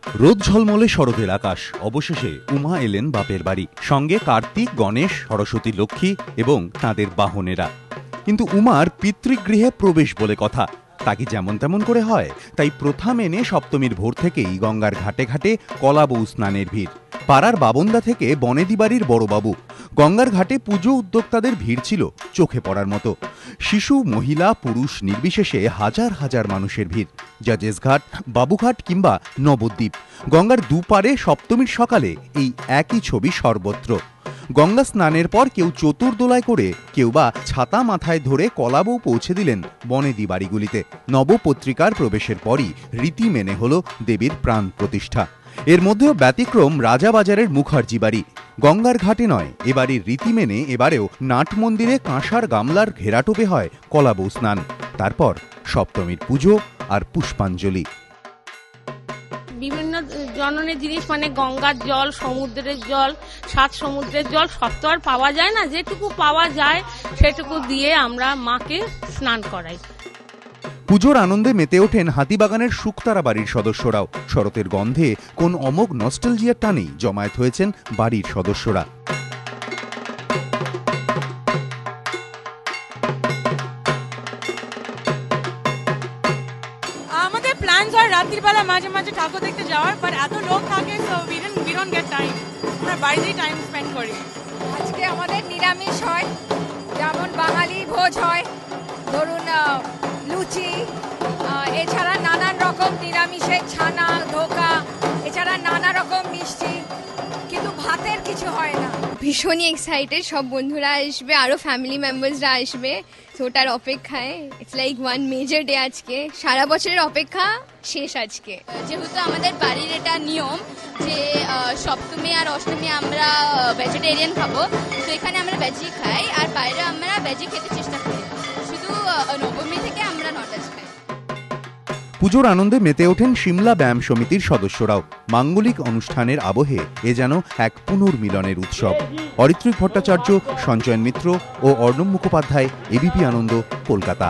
রোদ ঝলমলে শরতের আকাশ। অবশেষে উমা এলেন বাপের বাড়ি, সঙ্গে কার্তিক, গণেশ, সরস্বতী, লক্ষ্মী এবং তাঁদের বাহনেরা। কিন্তু উমার পিতৃগৃহে প্রবেশ বলে কথা, তা কি যেমন তেমন করে হয়? তাই প্রথা মেনে সপ্তমীর ভোর থেকেই গঙ্গার ঘাটে ঘাটে কলাবউ স্নানের ভিড়। পাড়ার বাবন্দা থেকে বনেদি বাড়ির বড়বাবু, গঙ্গার ঘাটে পুজো উদ্যোক্তাদের ভিড় ছিল চোখে পড়ার মতো। শিশু, মহিলা, পুরুষ নির্বিশেষে হাজার হাজার মানুষের ভিড়। জাজেস ঘাট, বাবুঘাট কিংবা নবদ্বীপ, গঙ্গার দুপারে সপ্তমীর সকালে এই একই ছবি সর্বত্র। গঙ্গা স্নানের পর কেউ চতুর্দোলায় করে, কেউ বা ছাতা মাথায় ধরে কলাবউ পৌঁছে দিলেন বনেদি বাড়িগুলিতে। নবপত্রিকার প্রবেশের পরই রীতি মেনে হল দেবীর প্রাণ প্রতিষ্ঠা। এর মধ্যেও ব্যতিক্রম রাজাবাজারের মুখার্জি বাড়ি। গঙ্গার ঘাটে নয়, এবাড়ির রীতি মেনে এবারেও নাট মন্দিরে কাঁসার গামলার ঘেরাটোপে হয় কলাবউ স্নান। তারপর সপ্তমীর পুজো আর পুষ্পাঞ্জলি। বিভিন্ন জননের জিনিস, মানে গঙ্গার জল, সমুদ্রের জল, 7 সমুদ্রের জল সব তো আর পাওয়া যায় না, যেটুকু পাওয়া যায় সেটুকু দিয়ে আমরা মাকে স্নান করাই। পুজোর আনন্দে মেতে ওঠেন হাতিবাগানের শুকতারা বাড়ির সদস্যরাও। শরতের গন্ধে কোন অমোঘ নস্টালজিয়ার টানেই জমায়েত হয়েছেন বাড়ির সদস্যরা। আমাদের প্ল্যানস হয় রাত্রির বেলা মাঝে মাঝে ঠাকুর দেখতে যাওয়ার, বাট এত লোক থাকে so we don't get time. আমরা বাড়িতেই টাইম স্পেন্ড করি। আজকে আমাদের নিরামিষ হয়, যেমন বাঙালি ভোজ হয়, ধরুন লুচি, এছাড়া নানান রকম নিরামিষের ছানা, ধোকা, এছাড়া নানা রকম মিষ্টি, কিন্তু ভাতের কিছু হয় না। ভীষণই এক্সাইটেড, সব বন্ধুরা আসবে, আরও ফ্যামিলি মেম্বার্সরা আসবে, তো ওটার অপেক্ষায়। It's like one major day আজকে, সারা বছরের অপেক্ষা শেষ আজকে। যেহেতু আমাদের বাড়ির এটা নিয়ম যে সপ্তমী আর অষ্টমী আমরা ভেজিটেরিয়ান খাবো, তো এখানে আমরা ভেজি খাই, আর বাইরে আমরা ভেজি খেতে চেষ্টা করি। শুধু নবমী থেকে আমরা ননভেজ খাই। পুজোর আনন্দে মেতে ওঠেন সিমলা ব্যায়াম সমিতির সদস্যরাও। মাঙ্গলিক অনুষ্ঠানের আবহে এ যেন এক পুনর্মিলনের উৎসব। অরিত্রিক ভট্টাচার্য, সঞ্চয়ন মিত্র ও অর্ণব মুখোপাধ্যায়, এবিপি আনন্দ, কলকাতা।